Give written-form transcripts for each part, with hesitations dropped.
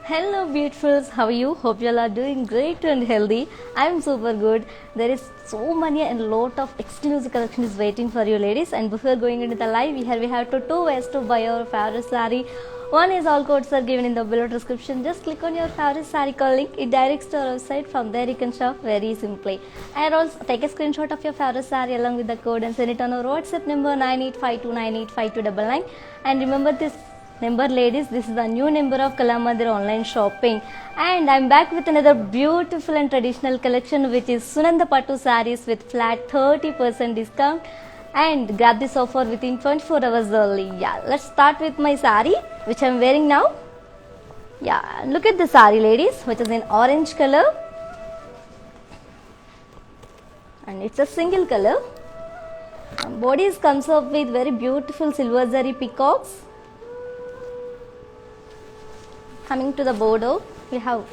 Hello beautifuls, how are you? Hope you all are doing great and healthy. I am super good. There is so many and lot of exclusive collections waiting for you ladies, and before going into the live, here we have two ways to buy your favorite saree. One is all codes are given in the below description. Just click on your favorite saree call link. It directs to our website. From there you can shop very simply. And also take a screenshot of your favorite saree along with the code and send it on our WhatsApp number 9852985299. And remember this number ladies, this is the new number of Kalamandir online shopping, and I'm back with another beautiful and traditional collection which is Sunanda Pattu sarees with flat 30% discount, and grab this offer within 24 hours only. Yeah, let's start with my saree which I'm wearing now. Yeah, look at the saree ladies, which is in orange color and it's a single color. Bodies comes up with very beautiful silver zari peacocks. Coming to the border, we have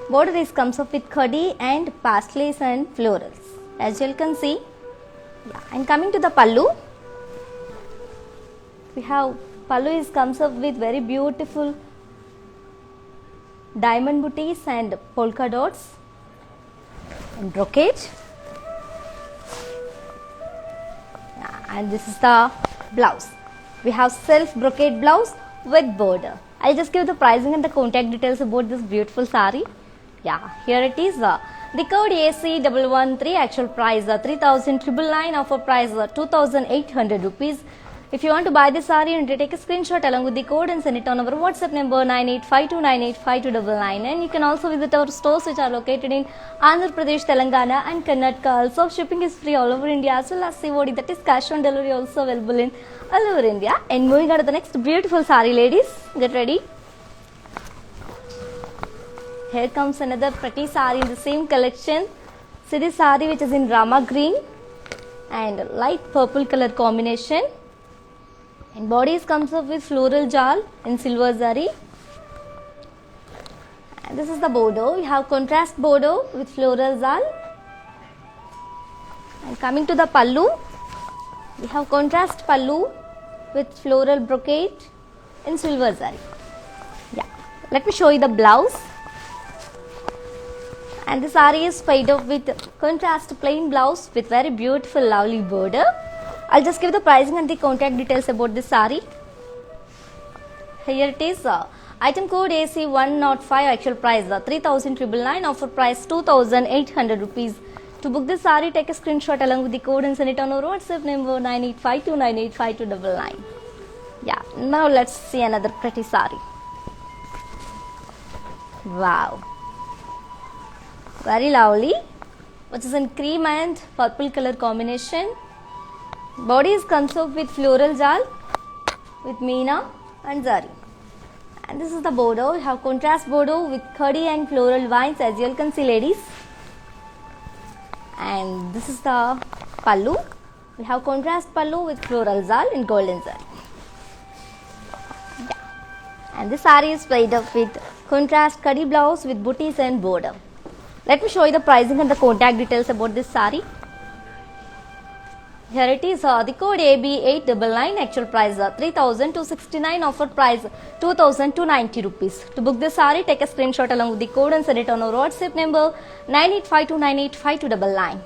border is comes up with khadi and pastels and florals, as you can see. Yeah. And coming to the pallu, we have pallu is comes up with very beautiful diamond booties and polka dots and brocade. Yeah. And this is the blouse. We have self brocade blouse with border. I'll just give the pricing and the contact details about this beautiful saree. Yeah, here it is. The code AC113, actual price 3,999, offer price 2,800 rupees. If you want to buy this saree, you take a screenshot along with the code and send it on our WhatsApp number 9852985299. And you can also visit our stores which are located in Andhra Pradesh, Telangana and Karnataka. Also, shipping is free all over India, as well as COD, that is cash on delivery, also available in all over India. And moving on to the next beautiful saree ladies, get ready. Here comes another pretty saree in the same collection. See this saree which is in Rama green and light purple color combination, and bodies comes up with floral jal in silver zari. And this is the border. We have contrast border with floral jal. And coming to the pallu, we have contrast pallu with floral brocade in silver zari. Yeah, let me show you the blouse. And the saree is paid up with contrast plain blouse with very beautiful lovely border. I'll just give the pricing and the contact details about this saree. Here it is. Item code AC105, actual price 3,999, offer price 2,800 rupees. To book this saree, take a screenshot along with the code and send it on our WhatsApp number 9852985299. Yeah, now let's see another pretty saree. Wow, very lovely, which is in cream and purple color combination. Bodies comes up with floral jal with meena and zari. And this is the border. We have contrast border with khadi and floral vines, as you can see ladies. And this is the pallu. We have contrast pallu with floral jal in golden zari. Yeah. And this saree is made up with contrast khadi blouse with booties and border. Let me show you the pricing and the contact details about this saree. Here it is. The code AB899, actual price 3,269, offer price 2,290 rupees. To book this saree, take a screenshot along with the code and send it on our WhatsApp number 9852985299.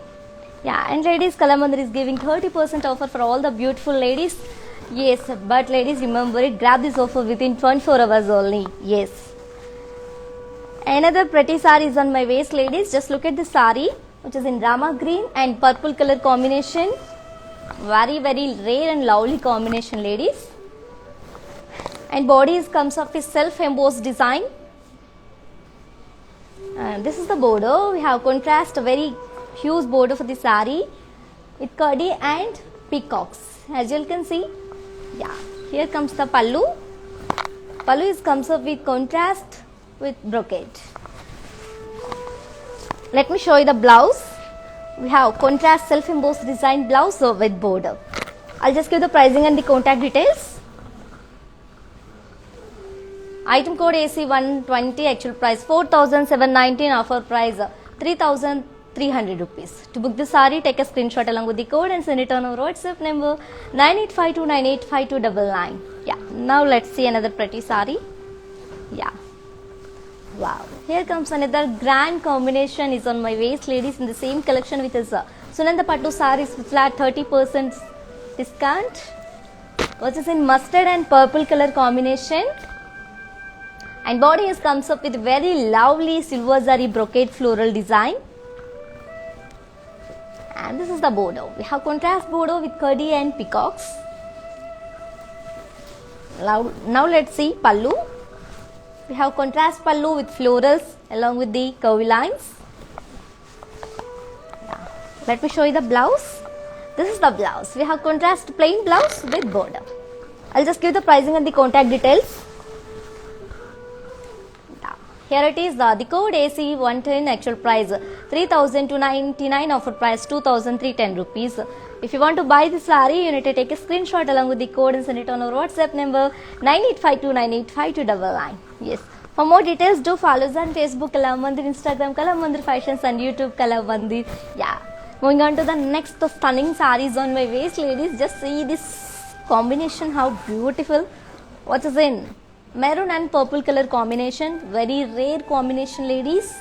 Yeah, and ladies, Kalamandir is giving 30% offer for all the beautiful ladies. Yes, but ladies, remember it, grab this offer within 24 hours only. Yes. Another pretty saree is on my waist ladies. Just look at the saree which is in Rama green and purple color combination. Very rare and lovely combination ladies. And bodies comes up with self embossed design. And this is the border. We have contrast a very huge border for the saree with khadi and peacocks, as you can see. Yeah, here comes the pallu. Pallu is comes up with contrast with brocade. Let me show you the blouse. We have contrast self embossed design blouse with border. I'll just give the pricing and the contact details. Item code AC120, actual price 4,719, offer price 3,300 rupees. To book this saree, take a screenshot along with the code and send it on our WhatsApp number 9852985299. Yeah, now let's see another pretty saree. Yeah, Wow, here comes another grand combination is on my waist, ladies, in the same collection with his Sunanda Pattu sarees with flat 30% discount, which is in mustard and purple color combination, and body is comes up with very lovely silver zari brocade floral design, and this is the border. We have contrast border with curdy and peacocks. Now let's see pallu. We have contrast pallu with florals along with the curvy lines. Let me show you the blouse. This is the blouse. We have contrast plain blouse with border. I'll just give the pricing and the contact details. Here it is, the code AC 110, actual price 3,299, offer price 2,310 rupees. If you want to buy this saree, you need to take a screenshot along with the code and send it on our WhatsApp number 9852985299. Yes. For more details, do follow us on Facebook Kala Mandir, Instagram Kala Mandir Fashions, and YouTube Kala Mandir. Yeah. Moving on to the next stunning sarees on my waist, ladies. Just see this combination, how beautiful. What is in? Maroon and purple color combination, very rare combination, ladies.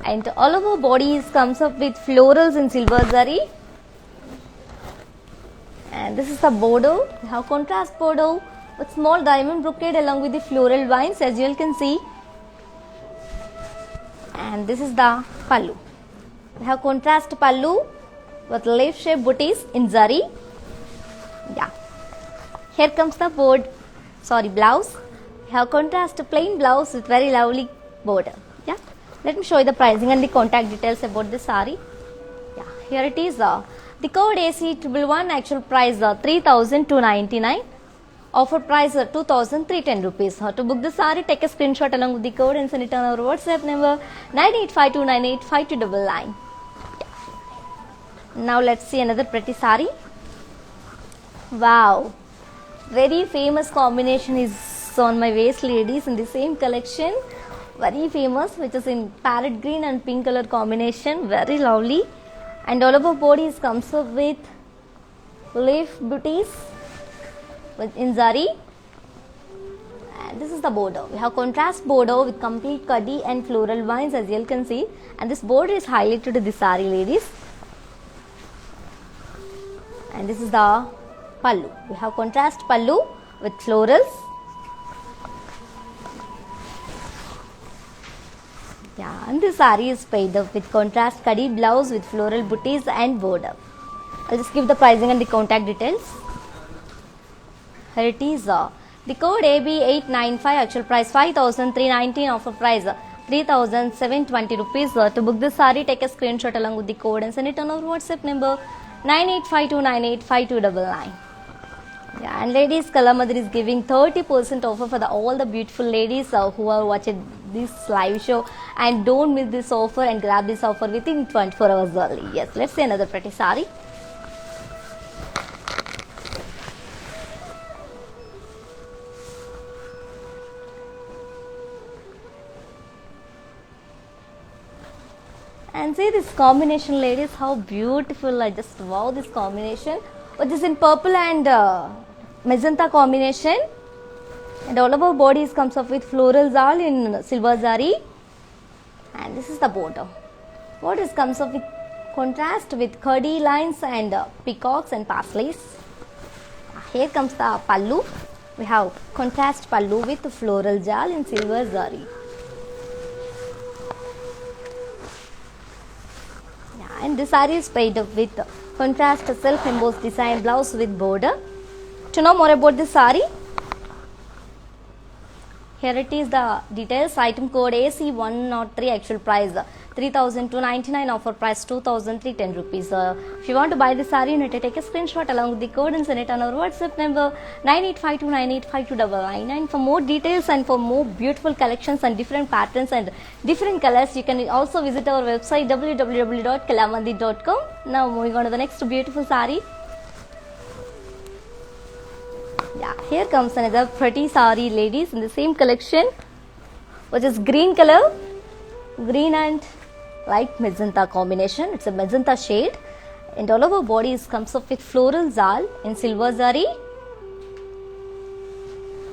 And all over bodies comes up with florals in silver zari. And this is the border. We have contrast border with small diamond brocade along with the floral vines, as you all can see. And this is the pallu. We have contrast pallu with leaf shaped booties in zari. Yeah. Here comes the blouse. We have contrast plain blouse with very lovely border. Yeah. Let me show you the pricing and the contact details about this saree. Yeah. Here it is. The code AC 111, actual price 3,299. Offer price 2,310 rupees. To book the saree, take a screenshot along with the code and send it on our WhatsApp number 9852985299. Now let's see another pretty saree. Wow, very famous combination is on my waist, ladies, in the same collection. Very famous, which is in parrot green and pink color combination. Very lovely, and all over bodies comes up with leaf booties in zari, and this is the border. We have contrast border with complete kaddi and floral vines, as you can see, and this border is highlighted to the saree, ladies. And this is the pallu. We have contrast pallu with florals. Yeah, and this saree is paid up with contrast kaddi blouse with floral booties and border. I'll just give the pricing and the contact details. Here it is. The code AB895, actual price 5,319, offer price 3,720 rupees. To book this saree, take a screenshot along with the code and send it on our WhatsApp number 9852985299. Yeah, and ladies, Kala Mandir is giving 30% offer for all the beautiful ladies who are watching this live show, and don't miss this offer and grab this offer within 24 hours only. Yes, let's see another pretty saree. And see this combination, ladies, how beautiful. I just wow this combination, which is in purple and magenta combination, and all of our bodies comes up with florals all in silver zari, and this is the border. Borders comes up with contrast with curdy lines and peacocks and parsleys. Here comes the pallu. We have contrast pallu with floral jal in silver zari. And this saree is paid up with contrast self-embossed design blouse with border. To know more about this saree, here it is the details. Item code AC103, actual price 3,299, offer price 2,310 rupees. If you want to buy this saree, you need to take a screenshot along with the code and send it on our WhatsApp number 9852985299. And for more details and for more beautiful collections and different patterns and different colors, you can also visit our website www.kalamandir.com. Now moving on to the next beautiful saree. Yeah, here comes another pretty saree, ladies, in the same collection, which is green color, green and light magenta combination. It's a magenta shade, and all over bodies comes up with floral zal in silver zari.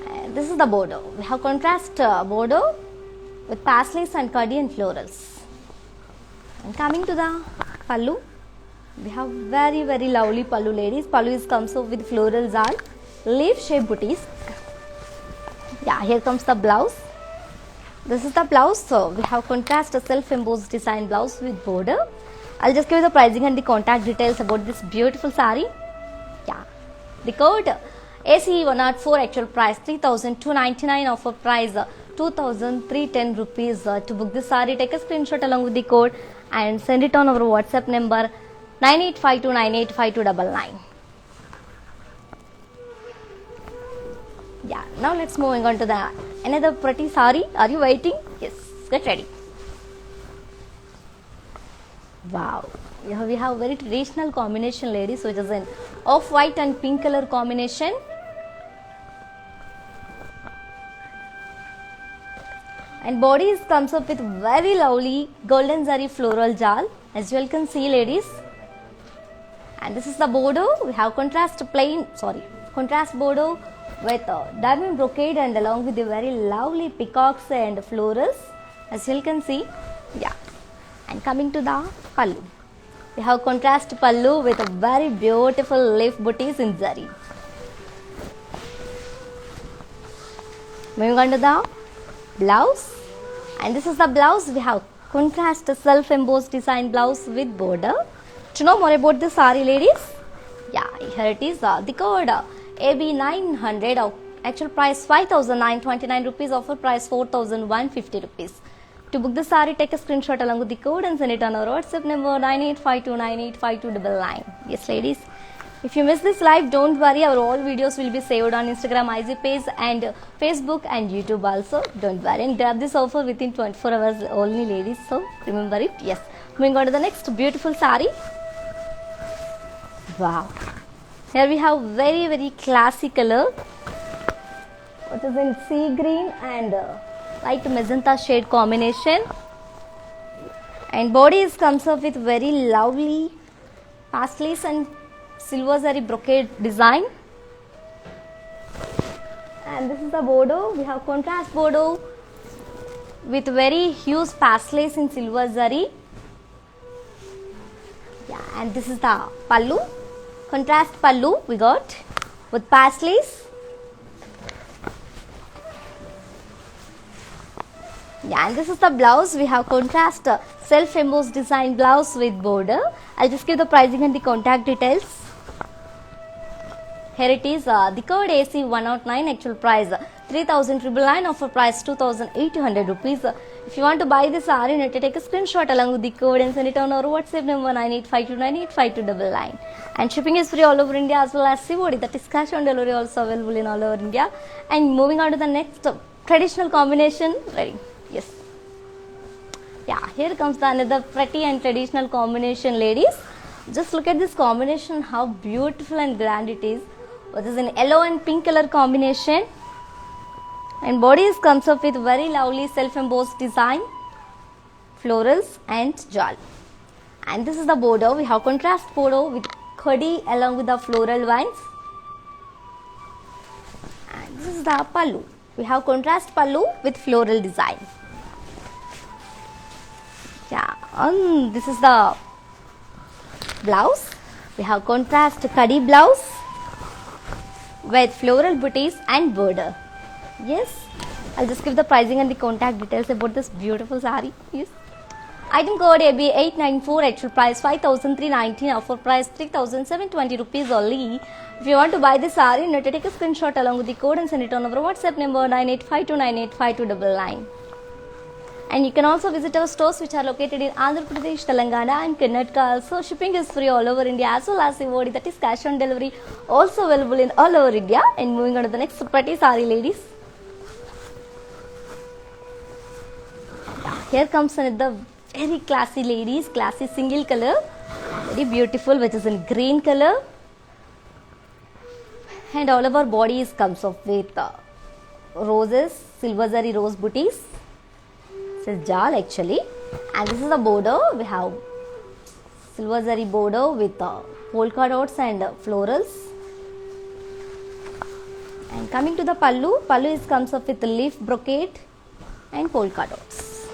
And this is the border. We have contrast border with paisleys and kadi and florals. And coming to the pallu, we have very lovely pallu, ladies. Pallu comes up with floral zal, leaf shaped booties. Yeah, here comes the blouse. This is the blouse. So we have contrast self embossed design blouse with border. I'll just give you the pricing and the contact details about this beautiful saree. Yeah, the code ACE 104, actual price 3,299, offer price 2,310 rupees. To book this saree, take a screenshot along with the code and send it on our WhatsApp number 9852985299. Yeah, now let's moving on to the another pretty saree. Are you waiting? Yes, get ready. Wow, here we have very traditional combination, ladies, which is an off-white and pink color combination. And body comes up with very lovely golden zari floral jal, as you all can see, ladies. And this is the border. We have contrast border with diamond brocade and along with the very lovely peacocks and florals, as you all can see. Yeah. And coming to the pallu, we have contrast pallu with a very beautiful leaf booties in zari. Moving on to the blouse, and this is the blouse. We have contrast self embossed design blouse with border. To know more about this saree, ladies, yeah, here it is. The code AB 900, actual price 5,929 rupees, offer price 4,150 rupees. To book the saree, take a screenshot along with the code and send it on our WhatsApp number 9852985299. Yes, ladies. If you miss this live, don't worry, our all videos will be saved on Instagram IG page and Facebook and YouTube also. Don't worry, and grab this offer within 24 hours only, ladies. So remember it. Yes. Moving on to the next beautiful saree. Wow. Here we have very classy color, which is in sea green and light magenta shade combination. And body comes up with very lovely paisleys and silver zari brocade design. And this is the border. We have contrast border with very huge paisleys in silver zari. Yeah, and this is the pallu. Contrast pallu we got with paisleys. Yeah, and this is the blouse. We have contrast self embossed design blouse with border. I'll just give the pricing and the contact details. Here it is. The code AC 109, actual price 3,999, offer price 2,800 rupees. If you want to buy this saree, you need to take a screenshot along with the code and send it on our WhatsApp number 9852985299. And shipping is free all over India as well as COD, that is cash on delivery, also available in all over India. And moving on to the next traditional combination. Ready? Yes. Yeah, here comes the another pretty and traditional combination, ladies. Just look at this combination, how beautiful and grand it is. What is in yellow and pink color combination. And body comes up with very lovely self embossed design, florals and jal. And this is the border. We have contrast border with khadi along with the floral vines. And this is the pallu. We have contrast pallu with floral design. Yeah, and this is the blouse. We have contrast khadi blouse with floral booties and border. Yes, I'll just give the pricing and the contact details about this beautiful saree. Yes. Item code AB 894, actual price 5,319, offer price 3,720 rupees only. If you want to buy this saree, you need to take a screenshot along with the code and send it on our WhatsApp number 9852985299. And you can also visit our stores which are located in Andhra Pradesh, Telangana and Karnataka. Also, shipping is free all over India as well as COD, that is cash on delivery, also available in all over India. And moving on to the next pretty saree, ladies. Here comes another very classy, ladies, classy single color, very beautiful, which is in green color. And all of our bodies comes up with roses, silver zari rose booties. This is jal actually, and this is the border. We have silver zari border with polka dots and florals. And coming to the pallu, pallu comes up with leaf brocade and polka dots.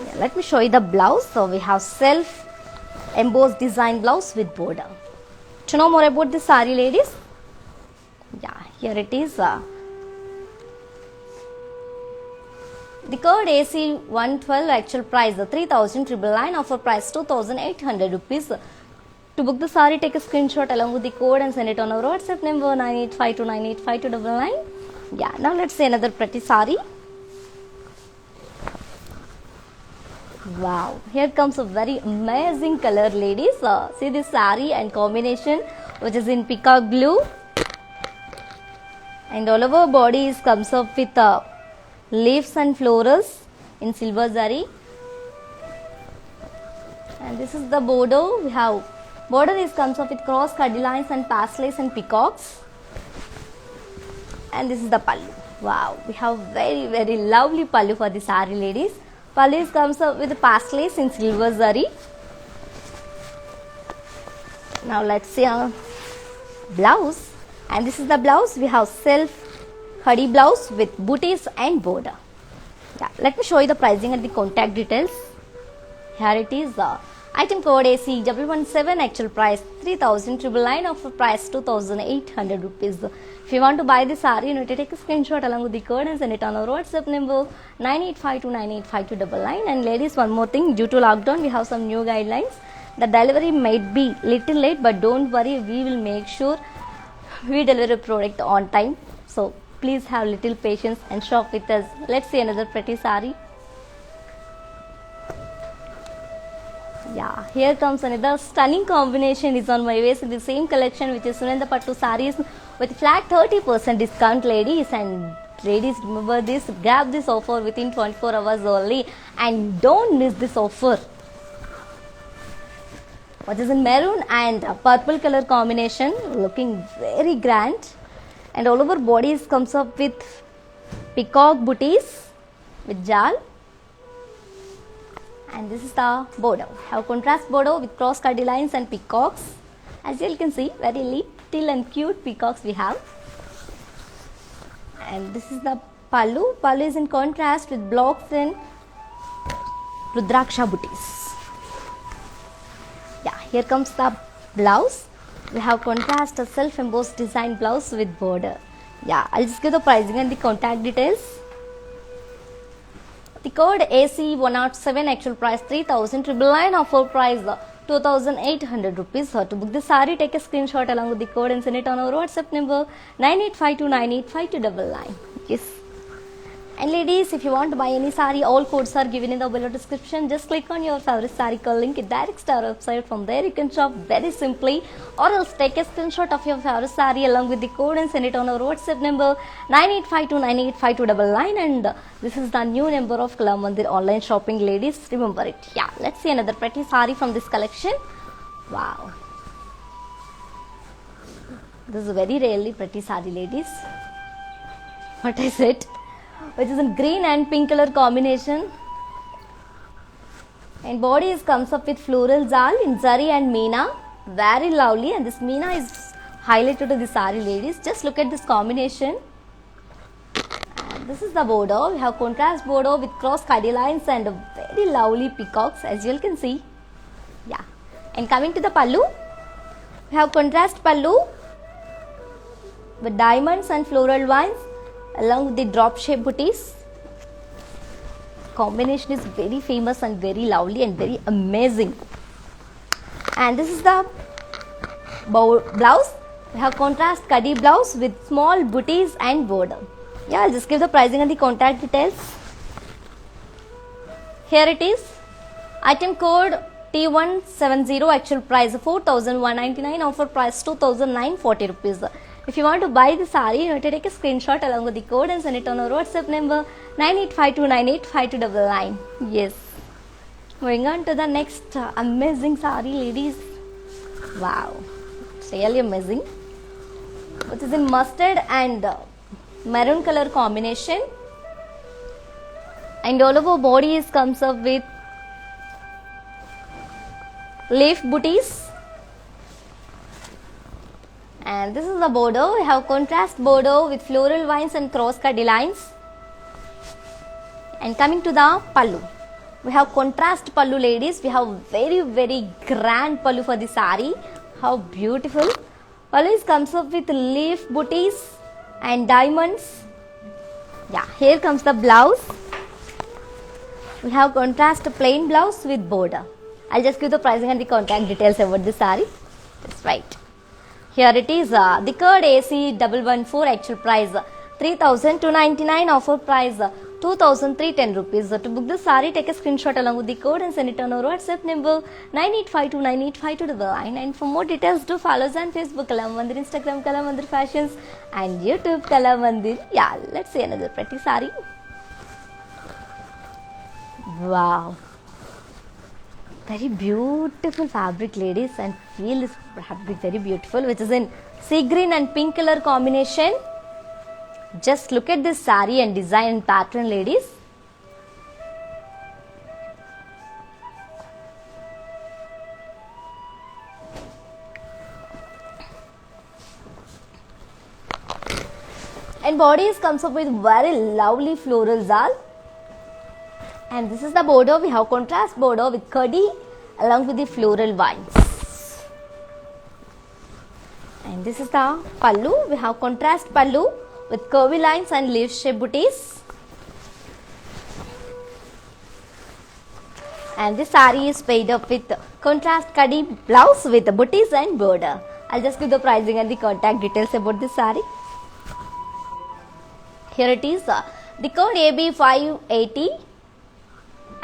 Yeah, let me show you the blouse. So we have self embossed design blouse with border. To know more about this saree, ladies? Yeah, here it is. The code AC 112, actual price 3,999, offer price 2,800 rupees. To book the saree, take a screenshot along with the code and send it on our WhatsApp number 9852985299. Yeah, now let's see another pretty saree. Wow, here comes a very amazing color, ladies. See this saree and combination, which is in peacock blue, and all over body comes up with leaves and florals in silver zari. And this is the border. We have border comes up with cross cut lines and pastellae and peacocks. And this is the pallu. Wow, we have very lovely pallu for the saree, ladies. Pallu comes up with pastellae in silver zari. Now let's see our blouse. And this is the blouse. We have self khadi blouse with booties and border. Yeah, let me show you the pricing and the contact details. Here it is. Item code AC 117, actual price 3,999, offer price 2,800 rupees. If you want to buy this saree, you need to take a screenshot along with the code and send it on our WhatsApp number 9852985299. And ladies, one more thing, due to lockdown, we have some new guidelines. The delivery might be little late, but don't worry, we will make sure we deliver a product on time. So please have little patience and shop with us. Let's see another pretty saree. Yeah, here comes another stunning combination is on my waist in the same collection, which is Sunanda Pattu sarees with flat 30% discount, ladies. And ladies, remember this, grab this offer within 24 hours only and don't miss this offer. What is in maroon and purple color combination, looking very grand. And all over bodies comes up with peacock booties with jal. And this is the border. Have contrast border with cross cut lines and peacocks. As you can see, very little and cute peacocks we have. And this is the pallu. Pallu is in contrast with blocks and rudraksha booties. Yeah, here comes the blouse. We have contrast a self-embossed design blouse with border. Yeah, I'll just give the pricing and the contact details. The code AC 107, actual price 3,999, offer price 2,800 rupees. To book the saree, take a screenshot along with the code and send it on our WhatsApp number 9852985299. Yes. And ladies, if you want to buy any saree, all codes are given in the below description. Just click on your favorite saree color link. It directs to our website. From there you can shop very simply, or else take a screenshot of your favorite saree along with the code and send it on our WhatsApp number 9852985299. And this is the new number of Kala Mandir online shopping, ladies. Remember it. Yeah, let's see another pretty saree from this collection. Wow. This is a very rarely pretty saree, ladies. What is it? Which is in green and pink color combination, and body comes up with floral zal in zari and meena, very lovely. And this meena is highlighted to the saree, ladies. Just look at this combination. And this is the border. We have contrast border with cross cut lines and very lovely peacocks, as you can see. Yeah, and coming to the pallu, we have contrast pallu with diamonds and floral vines along with the drop shape booties. Combination is very famous and very lovely and very amazing. And this is the blouse. We have contrast kadi blouse with small booties and border. Yeah, I'll just give the pricing and the contact details. Here it is. Item code T170, actual price 4,199, offer price 2,940 rupees. If you want to buy the saree, you have to take a screenshot along with the code and send it on our WhatsApp number 9852985299. Yes. Moving on to the next amazing saree, ladies. Wow, it's really amazing. Which is in mustard and maroon color combination, and all over body comes up with leaf booties. And this is the border. We have contrast border with floral vines and cross cut lines. And coming to the pallu, we have contrast pallu, ladies. We have very grand pallu for the sari. How beautiful! Pallu comes up with leaf booties and diamonds. Yeah, here comes the blouse. We have contrast plain blouse with border. I'll just give the pricing and the contact details about the sari. That's right. Here it is, the curd AC 114, actual price 3,299, offer price 2,310 rupees. To book the sari, take a screenshot along with the code and send it on our WhatsApp number 9852985299. And for more details, do follow us on Facebook Kala Mandir, Instagram Kala Mandir Fashions, and YouTube Kala Mandir. Yeah, let's see another pretty sari. Wow, very beautiful fabric, ladies, and feel this fabric very beautiful, which is in sea green and pink color combination. Just look at this sari and design and pattern, ladies. And bodies comes up with very lovely floral zal. And this is the border. We have contrast border with curdy along with the floral vines. And this is the pallu. We have contrast pallu with curvy lines and leaf shape booties. And this sari is paired up with contrast curdy blouse with booties and border. I'll just give the pricing and the contact details about this sari. Here it is, the code AB 580.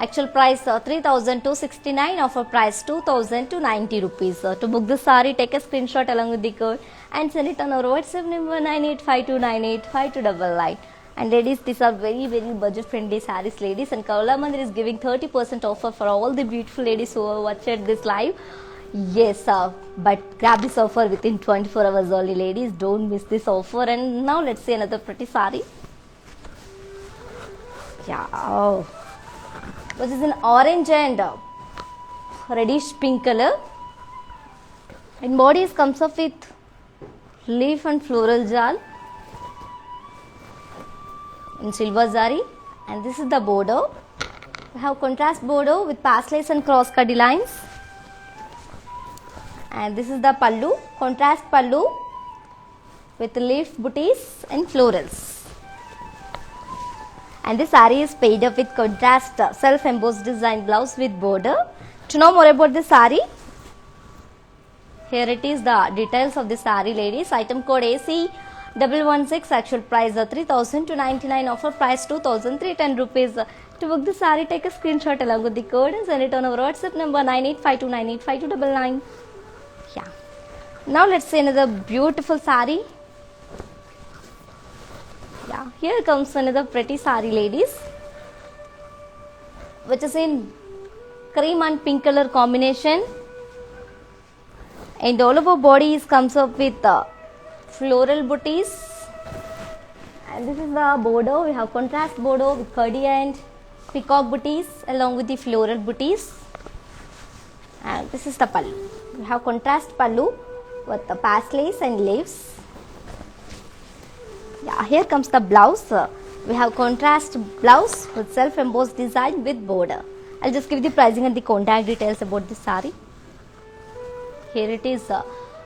Actual price 3,269, offer price 2,290 rupees. To book the sari, take a screenshot along with the code and send it on our WhatsApp number 9852985299. And ladies, these are very budget friendly saris, ladies. And Kala Mandir is giving 30% offer for all the beautiful ladies who have watched this live. Yes, but grab this offer within 24 hours only, ladies. Don't miss this offer. And now let's see another pretty sari. Yeah. Oh, which is in orange and reddish pink color, and bodies comes up with leaf and floral jal in silver zari. And this is the border. We have contrast border with pastel and cross cut lines. And this is the pallu, contrast pallu with leaf booties and florals. And this sari is paired up with contrast self-embossed design blouse with border. To know more about this sari, here it is the details of the sari, ladies. Item code AC 116, actual price 3,299, offer price 2,310 rupees. To book the sari, take a screenshot along with the code and send it on our WhatsApp number 9852985299. Yeah. Now let's see another beautiful sari. Yeah, here comes another pretty sari, ladies, which is in cream and pink color combination, and all over bodies comes up with floral booties. And this is the border. We have contrast border with curdy and peacock booties along with the floral booties. And this is the pallu. We have contrast pallu with the pastels and leaves. Yeah, here comes the blouse. We have contrast blouse with self-embossed design with border. I'll just give the pricing and the contact details about this sari. Here it is.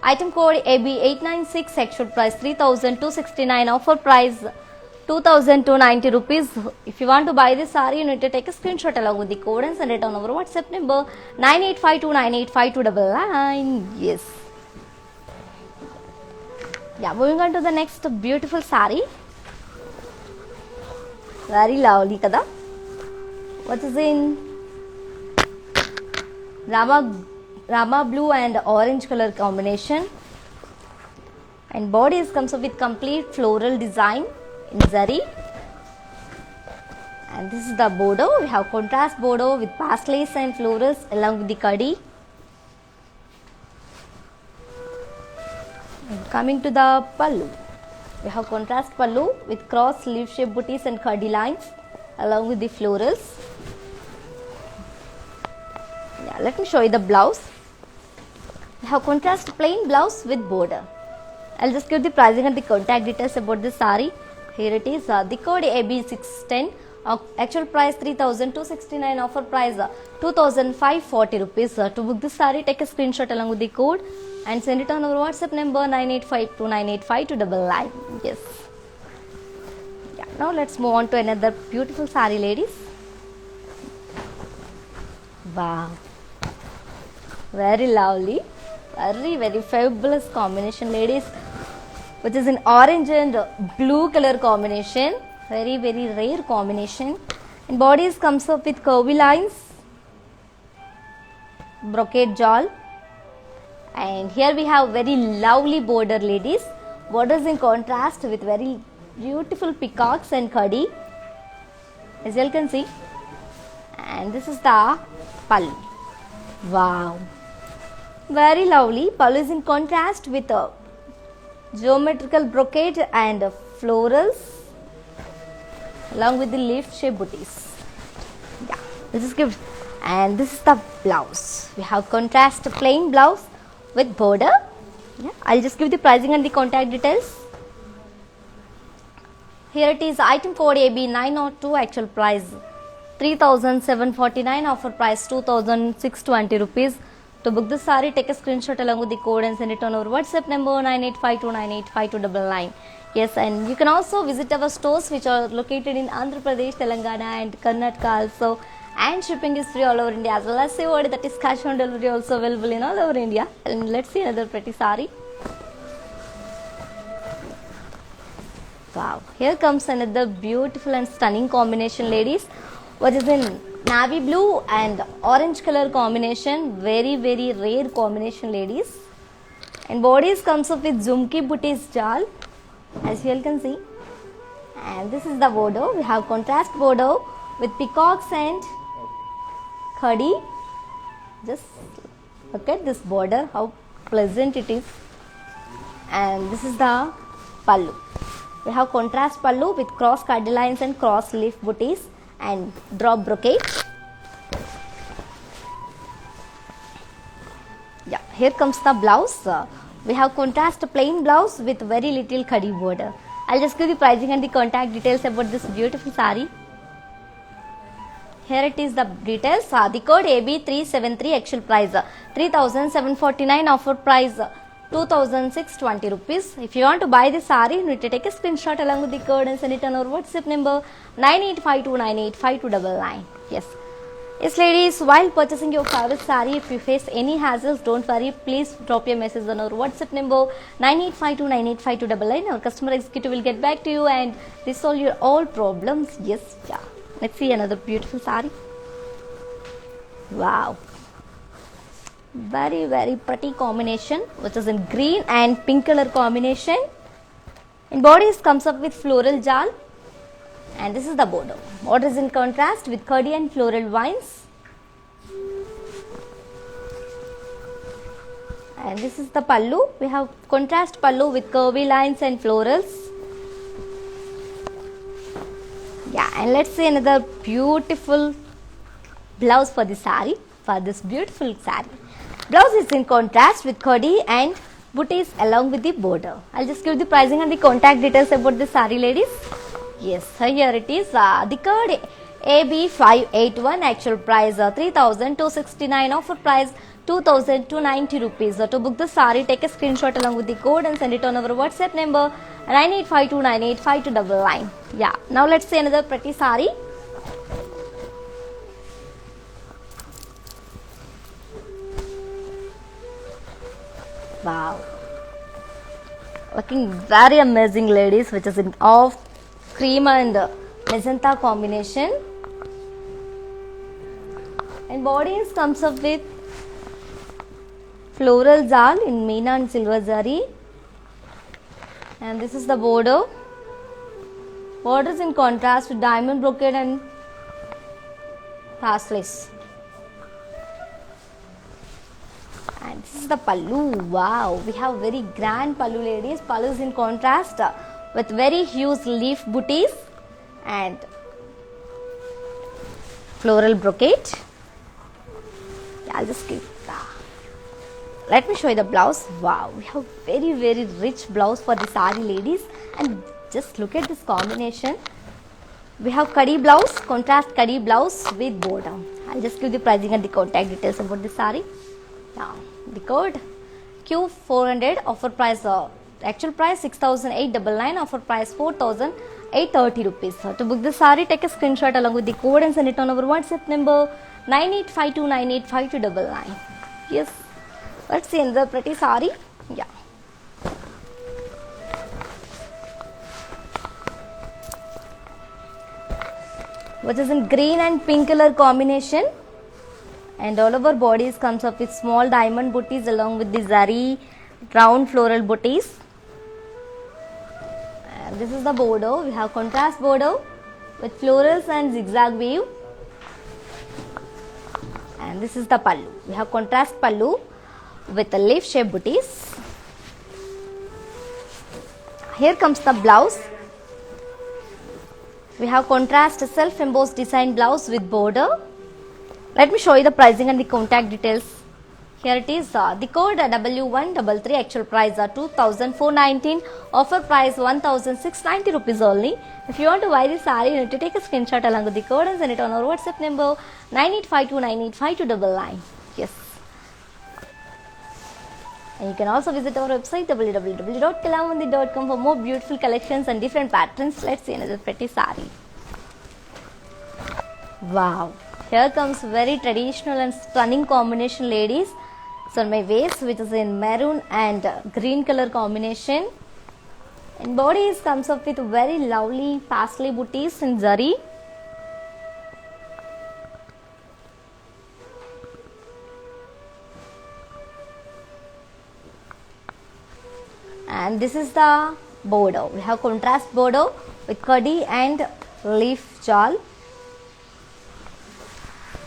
Item code AB896, actual price 3,269, offer price 2,290 rupees. If you want to buy this sari, you need to take a screenshot along with the code and send it on our WhatsApp number 9852985299. Yes. Yeah, moving on to the next beautiful sari. Very lovely kada. What is in Rama blue and orange color combination, and bodies comes up with complete floral design in zari. And this is the border. We have contrast border with pastels and florals along with the curdy. Coming to the pallu, we have contrast pallu with cross leaf shape booties and curdy lines along with the florals. Yeah, let me show you the blouse. We have contrast plain blouse with border. I'll just give the pricing and the contact details about this sari. Here it is, the code AB610, Actual price 3,269, offer price 2,540 rupees. To book this saree, take a screenshot along with the code and send it on our WhatsApp number 9852985299. Yes. Yeah. Now let's move on to another beautiful saree, ladies. Wow. Very lovely. Very fabulous combination, ladies, which is in orange and blue color combination. Very rare combination. And bodies comes up with curvy lines, brocade jal, and here we have very lovely border, ladies. Borders in contrast with very beautiful peacocks and khadi, as you can see. And this is the pallu. Wow, very lovely. Pallu is in contrast with a geometrical brocade and florals along with the leaf shape booties. Yeah, this is good. And this is the blouse. We have contrast plain blouse with border. Yeah, I'll just give the pricing and the contact details. Here it is, item code AB902, actual price 3,749, offer price 2,620 rupees. To book this saree, take a screenshot along with the code and send it on our WhatsApp number 9852985299. Yes, and you can also visit our stores which are located in Andhra Pradesh, Telangana and Karnataka also. And shipping is free all over India, as well as COD, that is cash on delivery, also available in all over India. And let's see another pretty saree. Wow, here comes another beautiful and stunning combination, ladies, which is in navy blue and orange color combination. Very rare combination, ladies. And bodies comes up with Jhumki booties jal, as you all can see. And this is the border. We have contrast border with peacocks and khadi. Just look at this border, how pleasant it is. And this is the pallu. We have contrast pallu with cross khadi lines and cross leaf booties and drop brocade. Yeah, here comes the blouse. We have contrast plain blouse with very little khadi border. I'll just give the pricing and the contact details about this beautiful saree. Here it is the details. The code AB373, actual price 3,749, offer price 2,620 rupees. If you want to buy this saree, you need to take a screenshot along with the code and send it on our WhatsApp number 9852985299. Yes, ladies, while purchasing your favorite saree, if you face any hassles, don't worry. Please drop your message on our WhatsApp number 9852985299. Our customer executive will get back to you and resolve your all problems. Yes, yeah. Let's see another beautiful saree. Wow. Very pretty combination, which is in green and pink color combination. In bodies comes up with floral jal, and this is the border. Border is in contrast with khadi and floral vines. And this is the pallu. We have contrast pallu with curvy lines and florals. Yeah, and let's see another beautiful blouse for the saree, for this beautiful saree. Blouse is in contrast with khadi and booties along with the border. I'll just give the pricing and the contact details about the saree, ladies. Yes, here it is. The code AB581, actual price 3,269, offer price 2,290 rupees. To book the saree, take a screenshot along with the code and send it on our WhatsApp number 9852985299. Yeah, now let's see another pretty saree. Wow, looking very amazing, ladies, which is in off cream and magenta combination. And bodies comes up with floral jal in meena and silver zari. And this is the border. Borders in contrast with diamond brocade and tassels. And this is the pallu. Wow, we have very grand pallu, ladies. Pallu is in contrast with very huge leaf booties and floral brocade. Yeah, I'll just give that. Let me show you the blouse. Wow, we have very rich blouse for the saree, ladies. And just look at this combination. We have kadhi blouse, contrast kadhi blouse with border. I'll just give the pricing and the contact details about the saree. Yeah, the code Q400, offer price actual price 6,899, offer price 4,830 rupees. To book the saree, take a screenshot along with the code and send it on our WhatsApp number 9852985299. Yes, let's see another pretty saree. Yeah. Which is in green and pink color combination, and all over bodies comes up with small diamond booties along with the zari round floral booties. And this is the border. We have contrast border with florals and zigzag weave, and this is the pallu. We have contrast pallu with the leaf shape booties. Here comes the blouse. We have contrast self embossed design blouse with border. Let me show you the pricing and the contact details. Here it is. The code W133, actual price 2,419, offer price 1,690 rupees only. If you want to buy this saree, you need to take a screenshot along with the code and send it on our WhatsApp number 9852985299. Yes. And you can also visit our website www.kalamandir.com for more beautiful collections and different patterns. Let's see another pretty saree. Wow, here comes very traditional and stunning combination, ladies. So my waist, which is in maroon and green color combination, and bodies comes up with very lovely paisley booties in zari. And this is the border. We have contrast border with kadhi and leaf jal.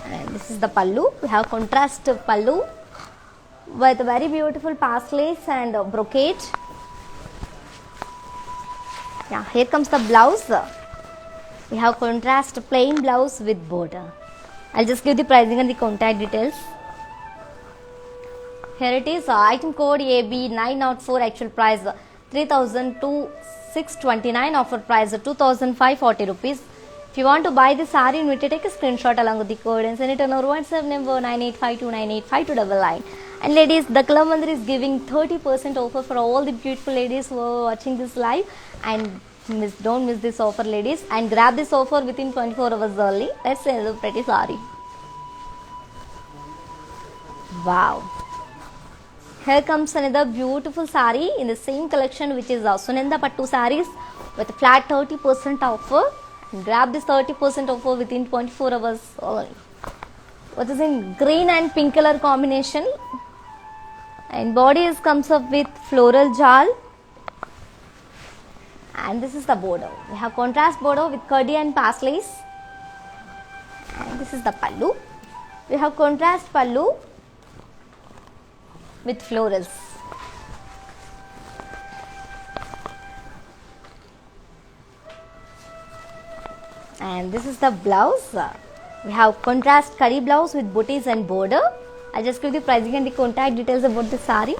And this is the pallu. We have contrast pallu with very beautiful paisleys and brocade. Yeah, here comes the blouse. We have contrast plain blouse with border. I'll just give the pricing and the contact details. Here it is, item code AB904, actual price 3,629, offer price 2,540 rupees. If you want to buy this saree, you need to take a screenshot along with the code and send it on our WhatsApp number 9852985299. And ladies, the Kalamandir is giving 30% offer for all the beautiful ladies who are watching this live, and don't miss this offer, ladies, and grab this offer within 24 hours only. Let's see another pretty saree. Wow. Here comes another beautiful saree in the same collection, which is Sunanda Pattu sarees with flat 30% offer. And grab this 30% offer within 24 hours only. Which is in green and pink color combination. And bodies comes up with floral jal. And this is the border. We have contrast border with kadhi and paisleys. And this is the pallu. We have contrast pallu with florals. And this is the blouse. We have contrast kadhi blouse with booties and border. I'll just give the pricing and the contact details about the saree.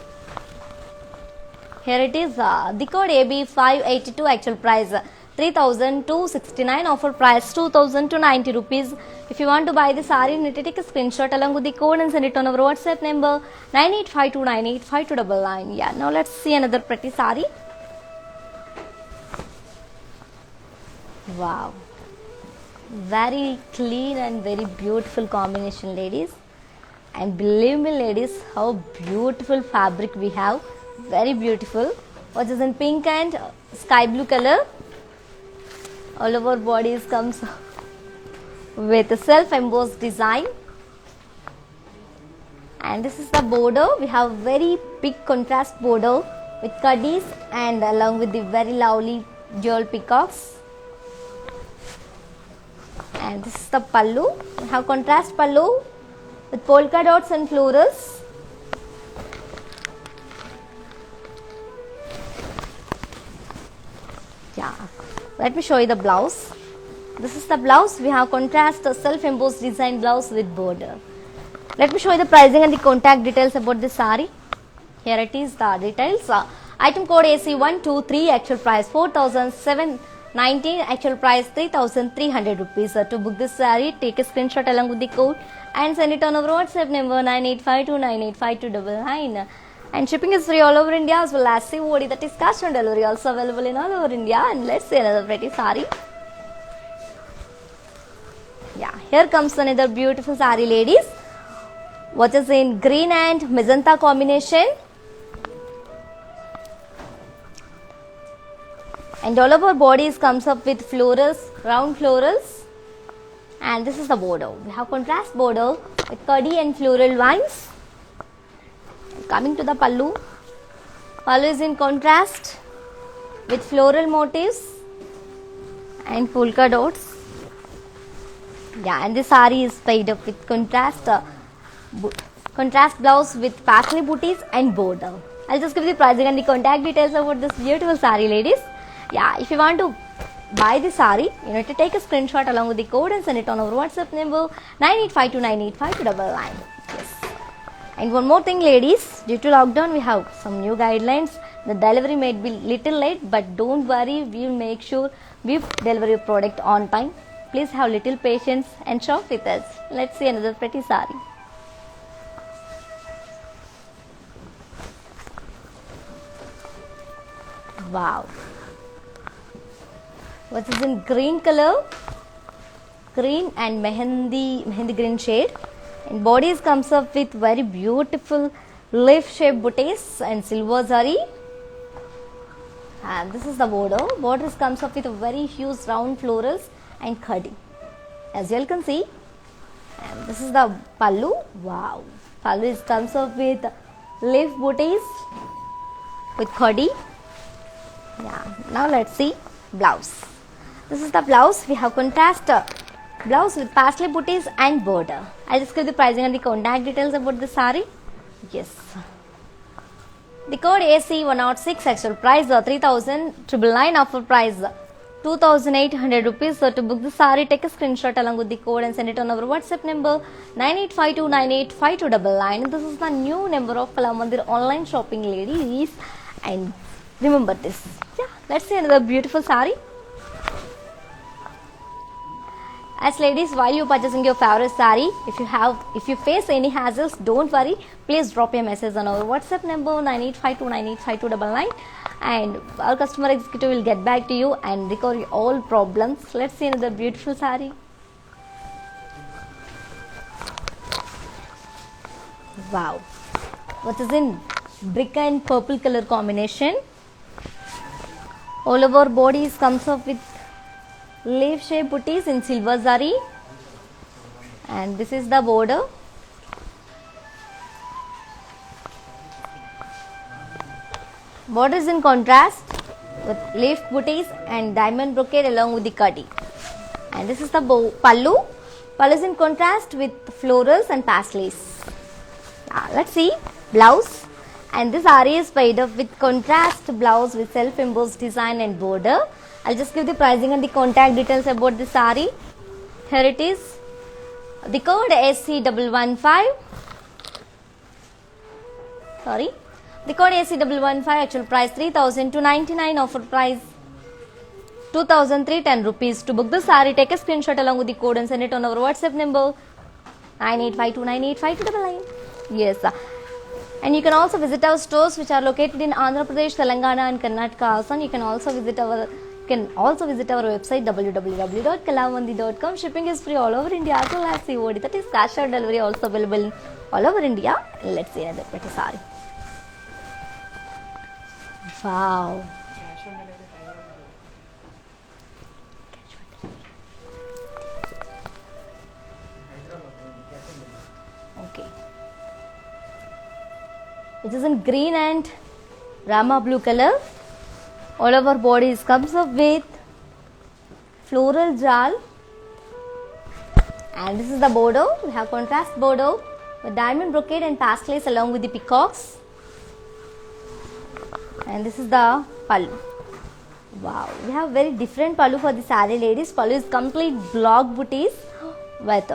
Here it is, the code AB582, actual price 3,269, offer price 2,290 rupees. If you want to buy the saree, you need to take a screenshot along with the code and send it on our WhatsApp number 9852985299. Yeah, now let's see another pretty saree. Wow, very clean and very beautiful combination, ladies. And believe me, ladies, how beautiful fabric we have. Very beautiful. Which is in pink and sky blue color. All over bodies comes with a self-embossed design. And this is the border. We have very big contrast border with kadis and along with the very lovely jewel peacocks. And this is the pallu. We have contrast pallu with polka dots and florals. Yeah, let me show you the blouse. This is the blouse. We have contrast self-embossed design blouse with border. Let me show you the pricing and the contact details about this saree. Here it is, the details. Item code AC123, actual price 4,799, 19, actual price 3,300 rupees. To book this saree, take a screenshot along with the code and send it on our WhatsApp number 9852985299. And shipping is free all over India as well as COD, that is cash on delivery, also available in all over India. And let's see another pretty saree. Yeah, here comes another beautiful saree, ladies, what is in green and magenta combination. And all of our bodies comes up with florals, round florals. And this is the border. We have contrast border with curdy and floral lines. Coming to the pallu. Pallu is in contrast with floral motifs and polka dots. Yeah, and this saree is tied up with contrast blouse with paisley booties and border. I'll just give the pricing and the contact details about this beautiful saree, ladies. Yeah, if you want to buy the saree, you need to take a screenshot along with the code and send it on our WhatsApp number 9852985299. Yes. And one more thing, ladies, due to lockdown, we have some new guidelines. The delivery may be little late, but don't worry, we will make sure we deliver your product on time. Please have little patience and shop with us. Let's see another pretty saree. Wow. What is in green color? Green and mehendi green shade. And bodies comes up with very beautiful leaf shaped booties and silver zari. And this is the border. Borders comes up with a very huge round florals and khadi, as you all can see. And this is the pallu. Wow. Pallu comes up with leaf booties with khadi. Yeah. Now let's see blouse. This is the blouse. We have contrast blouse with paisley booties and border. I'll just give the pricing and the contact details about the saree. Yes. The code AC106, actual price 3,999, offer price 2,800 rupees. So to book the saree, take a screenshot along with the code and send it on our WhatsApp number 9852985299. This is the new number of Kalamandir online shopping, ladies. And remember this. Yeah, let's see another beautiful saree. As ladies, while you purchasing your favorite saree, if you face any hassles, don't worry. Please drop a message on our WhatsApp number 9852985299, and our customer executive will get back to you and recover all problems. Let's see another beautiful saree. Wow, what is in brick and purple color combination? All of our bodies comes up with leaf shaped booties in silver zari, and this is the border. Border is in contrast with leaf booties and diamond brocade along with the kadi. And this is the pallu. Pallu is in contrast with florals and paisleys. Let's see blouse. And this saree is made up with contrast blouse with self-embossed design and border. I'll just give the pricing and the contact details about the saree. Here it is. The code AC115. Sorry. The code AC115, actual price 3,299, offer price 2,310 rupees. To book the saree, take a screenshot along with the code and send it on our WhatsApp number 9852985299. Yes. And you can also visit our stores which are located in Andhra Pradesh, Telangana and Karnataka. Also, you can also visit our website www.kalamandir.com. Shipping is free all over India as well as COD, that is cash on delivery, also available all over India. Let's see another pretty saree. Wow. Okay. It is in green and Rama blue color. All of our bodies comes up with floral jal, and this is the border. We have contrast border with diamond brocade and paisleys along with the peacocks. And this is the pallu. Wow, we have very different pallu for the saree, ladies. Pallu is complete block booties with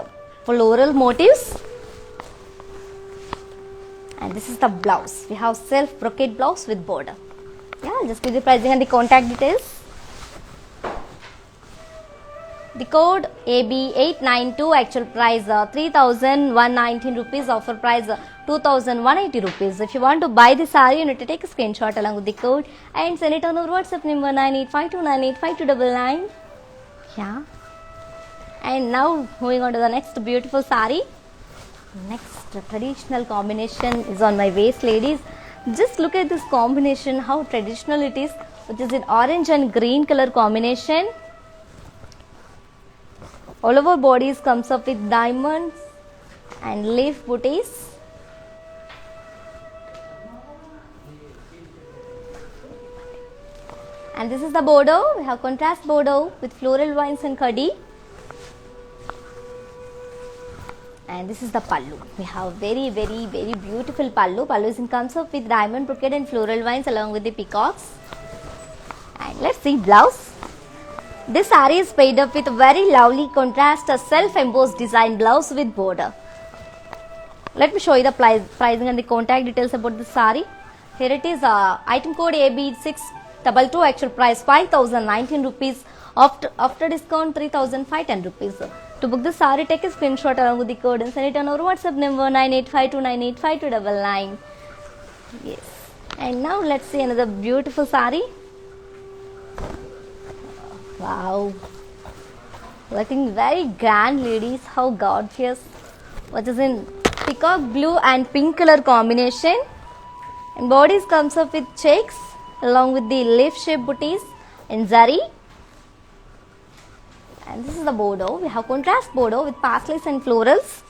floral motifs. And this is the blouse. We have self brocade blouse with border. Yeah, I'll just give the pricing and the contact details. The code AB892, actual price 3,119 rupees, offer price 2,180 rupees. If you want to buy the saree, you need to take a screenshot along with the code and send it on our WhatsApp number 9852985299. Yeah. And now moving on to the next beautiful saree. Next traditional combination is on my waist, ladies. Just look at this combination, how traditional it is, which is in orange and green color combination. All over bodies comes up with diamonds and leaf booties. And this is the border. We have contrast border with floral vines and khadi. And this is the pallu. We have very beautiful pallu. Pallu is in comes up with diamond brocade and floral vines along with the peacocks. And let's see blouse. This saree is paired up with very lovely contrast, a self-embossed design blouse with border. Let me show you the pricing and the contact details about this saree. Here it is, item code AB622, actual price 5,019 rupees. After discount 3,510 rupees. To book the saree, take a screenshot along with the code and send it on our WhatsApp number 9852985299. Yes. And now let's see another beautiful saree. Wow. Looking very grand, ladies. How gorgeous. What is in peacock blue and pink color combination. And bodies comes up with checks along with the leaf shaped booties in zari. And this is the border. We have contrast border with paisleys and florals.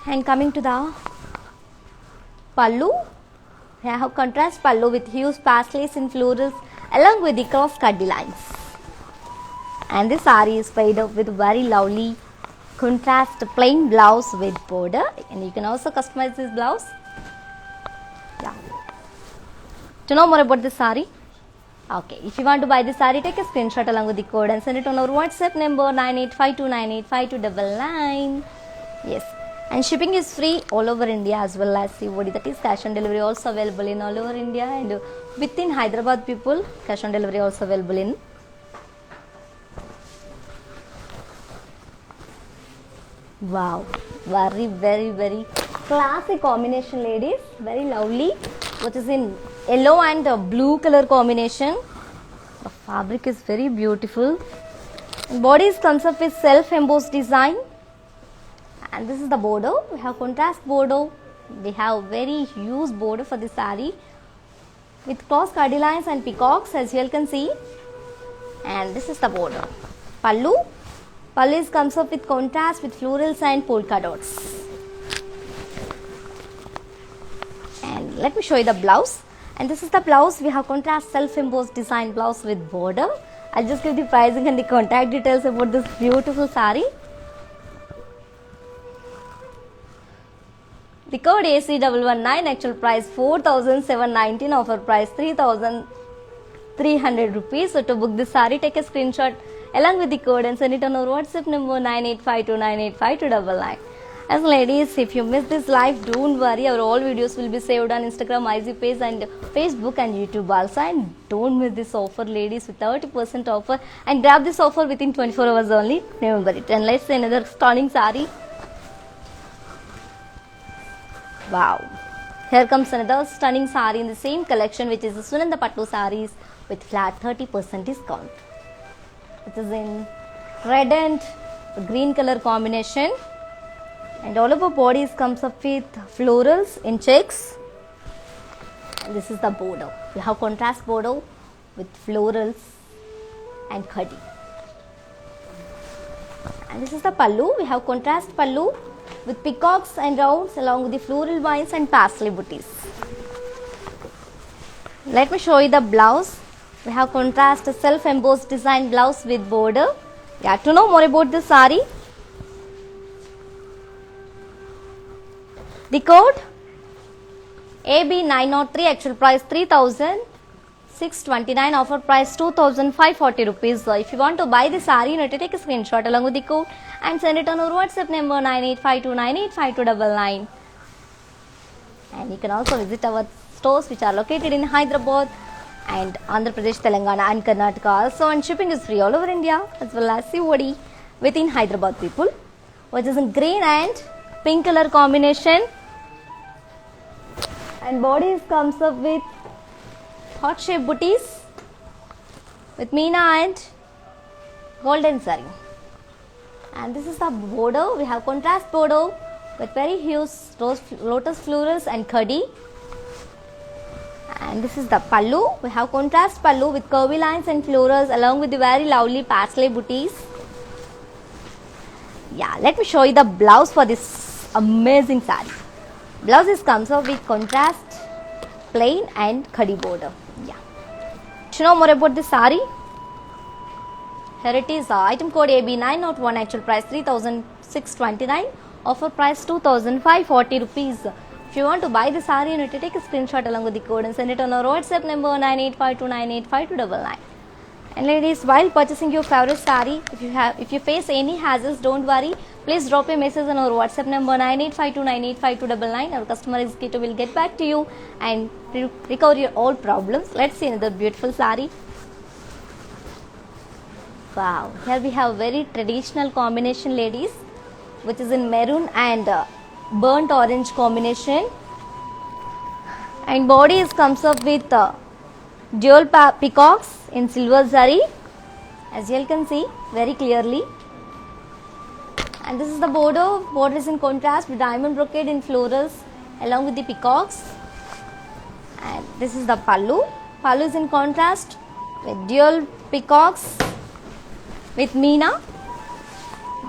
And coming to the pallu, we have contrast pallu with huge paisleys and florals along with the cross cut lines. And this saree is paired up with very lovely contrast plain blouse with border. And you can also customize this blouse. Yeah. To know more about this saree? Okay, if you want to buy this saree, take a screenshot along with the code and send it on our WhatsApp number 9852985299. Yes, and shipping is free all over India as well as COD, that is cash on delivery also available in all over India, and within Hyderabad people, cash on delivery also available in. Wow, very classic combination, ladies. Very lovely, which is in yellow and blue color combination. The fabric is very beautiful. Bodies comes up with self-embossed design. And this is the border. We have contrast border. We have very huge border for the saree with cross cardilines and peacocks, as you all can see. And this is the border. Pallu. Pallu comes up with contrast with florals and polka dots. And let me show you the blouse. And this is the blouse. We have contrast self-embossed design blouse with border. I'll just give the pricing and the contact details about this beautiful saree. The code AC119, actual price 4,719, offer price 3,300 rupees. So to book this saree, take a screenshot along with the code and send it on our WhatsApp number 9852985299. As ladies, if you missed this live, don't worry, our all videos will be saved on Instagram, IG page and Facebook and YouTube also. And don't miss this offer, ladies, with 30% offer, and grab this offer within 24 hours only. Remember it. And let's see another stunning saree. Wow. Here comes another stunning saree in the same collection, which is the Sunanda Pattu sarees with flat 30% discount. It is in red and green color combination. And all over bodies comes up with florals in checks. And this is the border. We have contrast border with florals and khadi. And this is the pallu. We have contrast pallu with peacocks and rounds along with the floral vines and paisley booties. Let me show you the blouse. We have contrast self-embossed design blouse with border. You have to know more about this saree. The code AB903, actual price 3,629, offer price 2,540 rupees. So if you want to buy the saree, you need to take a screenshot along with the code and send it on our WhatsApp number 9852985299. And you can also visit our stores which are located in Hyderabad and Andhra Pradesh, Telangana and Karnataka also, and shipping is free all over India as well as COD within Hyderabad people, which is in green and pink color combination, and bodies comes up with heart shaped booties with Meena and golden zari. And this is the border. We have contrast border with very huge lotus florals and khadi. And this is the pallu. We have contrast pallu with curvy lines and florals along with the very lovely paisley booties. Yeah, let me show you the blouse for this amazing saree. Blouse is comes up with contrast, plain and khadi border. Yeah. To know more about this saree, here it is. Item code AB901. Actual price 3,629. Offer price 2,540 rupees. If you want to buy the saree, you need to take a screenshot along with the code and send it on our WhatsApp number 9852985299. And ladies, while purchasing your favorite saree, if you face any hassles, don't worry. Please drop a message on our WhatsApp number 9852985299. Our customer executive will get back to you and recover your all problems. Let's see another beautiful saree. Wow, here we have very traditional combination, ladies, which is in maroon and burnt orange combination, and bodies comes up with dual peacocks in silver zari, as you can see very clearly. And this is the border. Border is in contrast with diamond brocade in florals along with the peacocks. And this is the pallu. Pallu is in contrast with dual peacocks with Meena.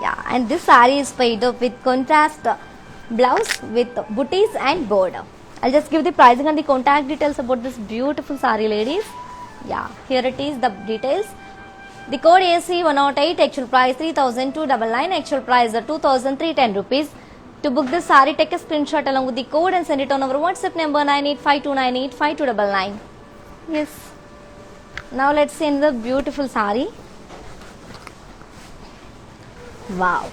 Yeah, and this saree is paired up with contrast blouse with booties and border. I'll just give the pricing and the contact details about this beautiful saree, ladies. Yeah, here it is, the details. The code AC108, actual price 3,299, actual price 2,310 rupees. To book this saree, take a screenshot along with the code and send it on our WhatsApp number 9852985299. Yes. Now let's see another beautiful saree. Wow,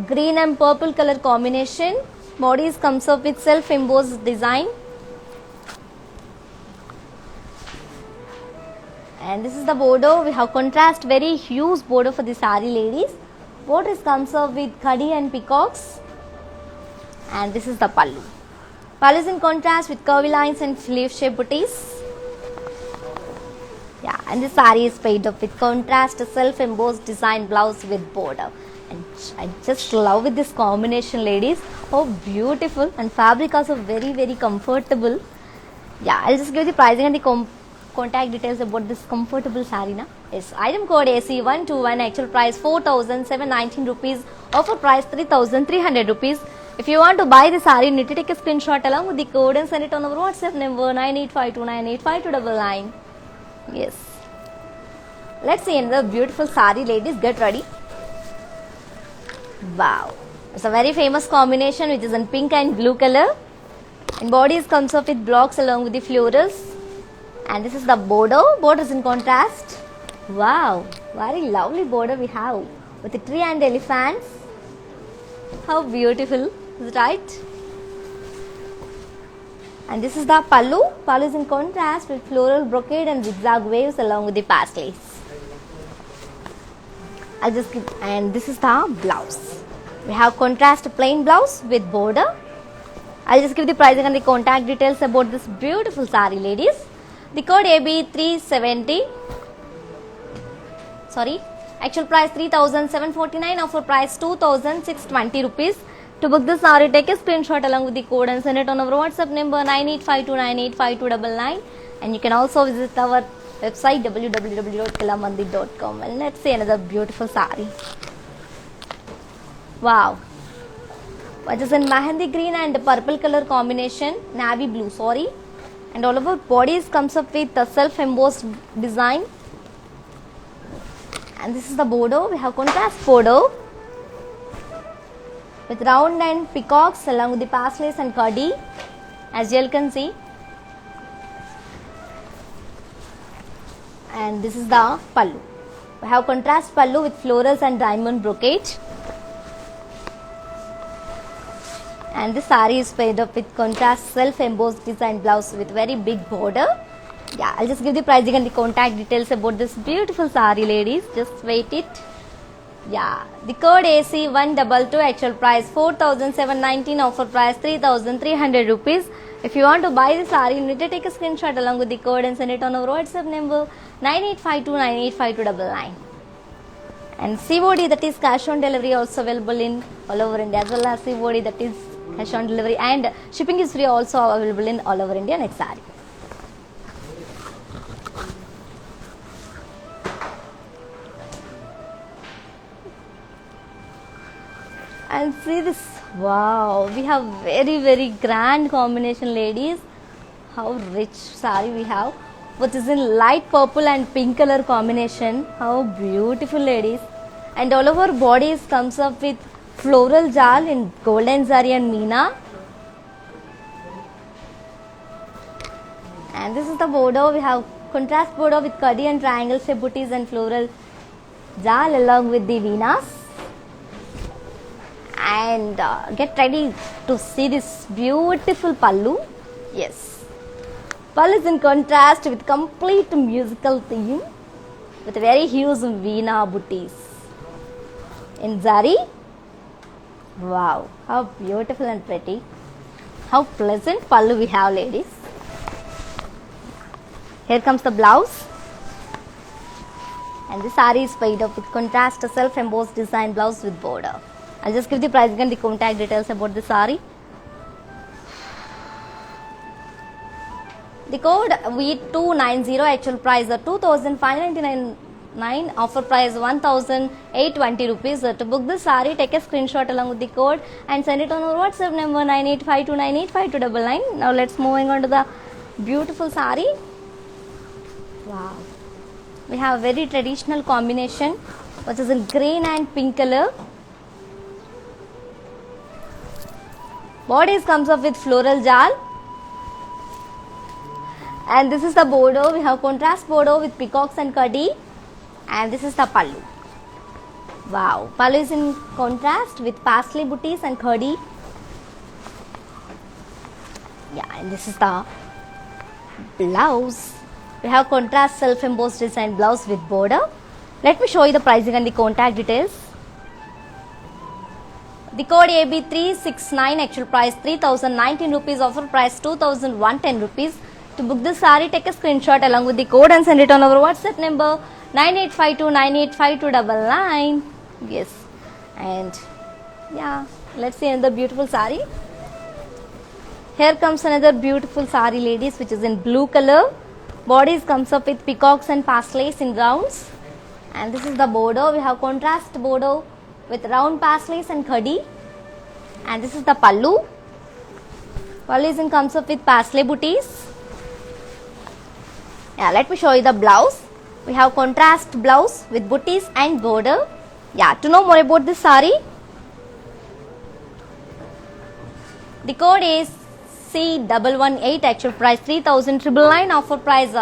green and purple color combination. Bodies comes up with self embossed design, and this is the border. We have contrast very huge border for the saree, ladies. Borders comes up with khadi and peacocks, and this is the pallu. Pallu is in contrast with curvy lines and leaf shaped booties. Yeah, and the saree is paired up with contrast self embossed design blouse with border. And I just love with this combination, ladies. Oh, beautiful, and fabric also very comfortable. Yeah, I'll just give the pricing and the contact details about this comfortable saree na. Yes, item code AC121, actual price 4,719 rupees, offer price 3,300 rupees. If you want to buy the saree, you need to take a screenshot along with the code and send it on our WhatsApp number 9852985299. Yes. Let's see another beautiful saree, ladies. Get ready. Wow, it's a very famous combination which is in pink and blue color, and bodies comes up with blocks along with the florals, and this is the border. Border is in contrast. Wow, very lovely border we have with the tree and elephants. How beautiful, is it right? And this is the pallu. Pallu is in contrast with floral brocade and zigzag waves along with the paisleys. I'll just give, and this is the blouse. We have contrast plain blouse with border. I'll just give the pricing and the contact details about this beautiful saree, ladies. The code AB370. Sorry, actual price 3,749, offer price 2,620 rupees. To book this saree, take a screenshot along with the code and send it on our WhatsApp number 9852985299. And you can also visit our website www.kalamandi.com. and let's see another beautiful saree. Wow, which is in mehendi green and purple color combination, navy blue, sorry, and all over bodies comes up with the self embossed design, and this is the border. We have contrast border with round and peacocks along with the paisleys and khadi, as you can see. And this is the pallu. We have contrast pallu with florals and diamond brocade, and this saree is paired up with contrast self embossed design blouse with very big border. Yeah, I'll just give the pricing and the contact details about this beautiful sari, ladies. Just wait it. Yeah, the code AC122, actual price 4,719, offer price 3,300 rupees. If you want to buy the sari, you need to take a screenshot along with the code and send it on our WhatsApp number 9852985299. And COD, that is cash on delivery, also available in all over India, as well as COD, that is cash on delivery, and shipping is free, also available in all over India. Next sari. And see this, wow, we have very grand combination, ladies. How rich sari we have, which is in light purple and pink color combination. How beautiful, ladies. And all over bodies comes up with floral jal in golden zari and meena. And this is the border. We have contrast border with kadi and triangle shape booties and floral jal along with the veenas. And get ready to see this beautiful pallu. Yes, pallu is in contrast with complete musical theme with very huge veena booties in zari. Wow, how beautiful and pretty. How pleasant pallu we have, ladies. Here comes the blouse. And the sari is made up with contrast self-embossed design blouse with border. I'll just give the pricing and the contact details about the sari. The code V290, actual price 2,599, offer price 1,820 rupees. To book the sari, take a screenshot along with the code and send it on our WhatsApp number 9852985299. Now let's moving on to the beautiful sari. Wow, we have a very traditional combination, which is in green and pink color. Bodies comes up with floral jal, and this is the border. We have contrast border with peacocks and kadi, and this is the pallu. Wow, pallu is in contrast with parsley booties and kadi. Yeah, and this is the blouse. We have contrast self-embossed design blouse with border. Let me show you the pricing and the contact details. The code AB369, actual price 3,019 rupees, offer price 2,110 rupees. To book this sari, take a screenshot along with the code and send it on our WhatsApp number 9852985299. Yes, and yeah, let's see another beautiful sari. Here comes another beautiful sari, ladies, which is in blue color. Bodies comes up with peacocks and parsleys in rounds, and this is the border. We have contrast border with round parsleys and khadi, and this is the pallu. Pallu is in comes up with parsley booties. Yeah, let me show you the blouse. We have contrast blouse with booties and border. Yeah, to know more about this sari, the code is C118, actual price 3,999, offer price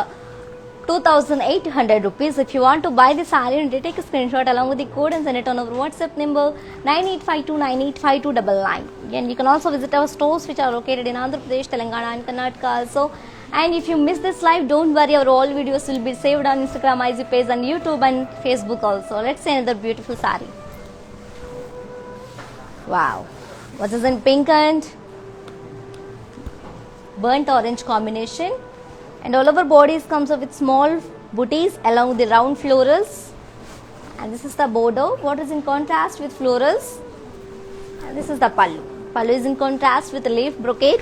2,800 rupees. If you want to buy this sari, you take a screenshot along with the code and send it on our WhatsApp number 9852985299. And you can also visit our stores which are located in Andhra Pradesh, Telangana and Karnataka also. And if you miss this live, don't worry, our all videos will be saved on Instagram, IG page and YouTube and Facebook also. Let's see another beautiful sari. Wow, what is in pink and burnt orange combination, and all over bodies comes up with small booties along with the round florals, and this is the border. What is in contrast with florals, and this is the pallu. Pallu is in contrast with leaf brocade,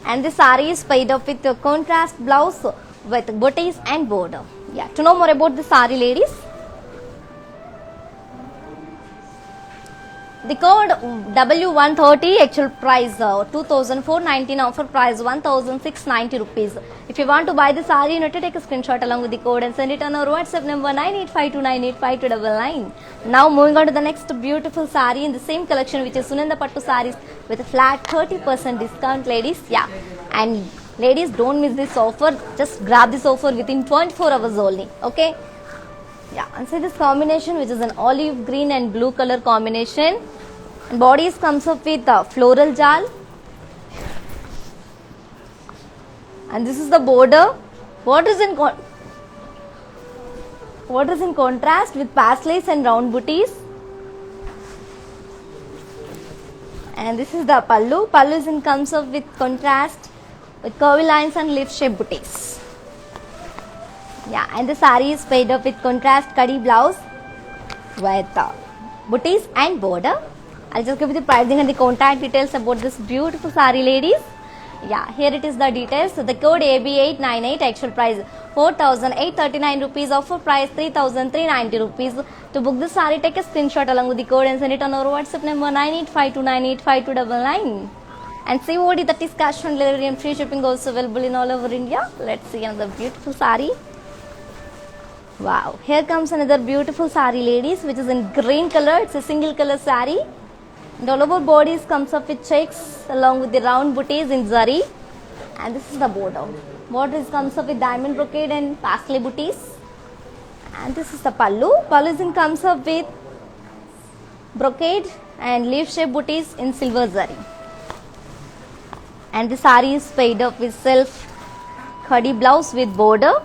and the sari is made up with a contrast blouse with booties and border. Yeah, to know more about the sari, ladies, the code W130, actual price 2,419, offer price 1,690 rupees. If you want to buy the sari, you need to take a screenshot along with the code and send it on our WhatsApp number 9852985299. Now moving on to the next beautiful sari in the same collection, which is Sunanda Pattu saris with a flat 30% discount, ladies. Yeah, and ladies, don't miss this offer. Just grab this offer within 24 hours only. Okay. Yeah, and see this combination, which is an olive green and blue color combination, and bodies comes up with floral jal, And this is the border. What is in contrast with paisleys and round booties. And this is the pallu. Pallu comes up with contrast with curvy lines and leaf shaped booties. Yeah, and the saree is paired up with contrast kadi blouse with booties and border. I'll just give you the pricing and the contact details about this beautiful saree, ladies. Yeah, here it is the details. So the code AB898, actual price 4,839 rupees, offer price 3,390 rupees. To book this saree, take a screenshot along with the code and send it on our WhatsApp number 9852985299. And COD, that is cash on delivery, and free shipping also available in all over India. Let's see another beautiful saree. Wow, here comes another beautiful saree, ladies, which is in green color. It's a single color saree. And all over bodies comes up with checks along with the round booties in zari. And this is the border. Border comes up with diamond brocade and paisley booties. And this is the pallu. Pallu comes up with brocade and leaf shape booties in silver zari. And the saree is paired up with self khadi blouse with border.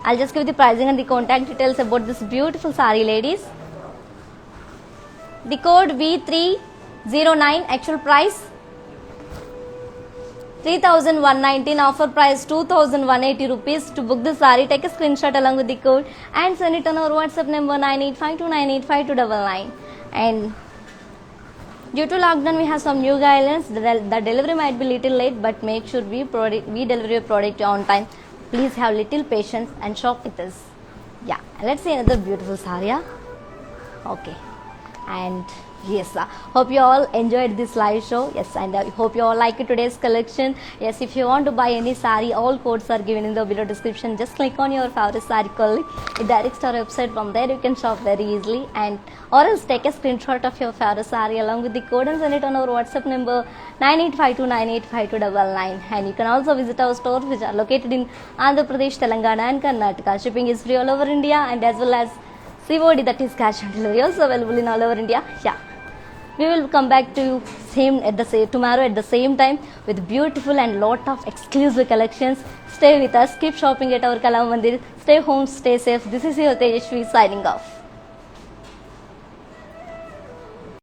I'll just give the pricing and the contact details about this beautiful saree, ladies. The code V309, actual price 3,119, offer price 2,180 rupees. To book the saree, take a screenshot along with the code and send it on our WhatsApp number 9852985299. And due to lockdown, we have some new guidelines. The delivery might be little late, but make sure we deliver your product on time. Please have little patience and shop with us. Yeah, let's see another beautiful saree. Okay, and yes, hope you all enjoyed this live show. Yes, and I hope you all like today's collection. Yes, if you want to buy any saree, all codes are given in the below description. Just click on your favorite saree color. It directs to our website. From there you can shop very easily, and or else take a screenshot of your favorite saree along with the code and send it on our WhatsApp number 9852985299. And you can also visit our stores, which are located in Andhra Pradesh, Telangana and Karnataka. Shipping is free all over India, and as well as COD, that is cash on delivery, also available in all over India. Yeah, we will come back to you tomorrow at the same time with beautiful and lot of exclusive collections. Stay with us, keep shopping at our Kala Mandir. Stay home, stay safe. This is your Tejashwi signing off.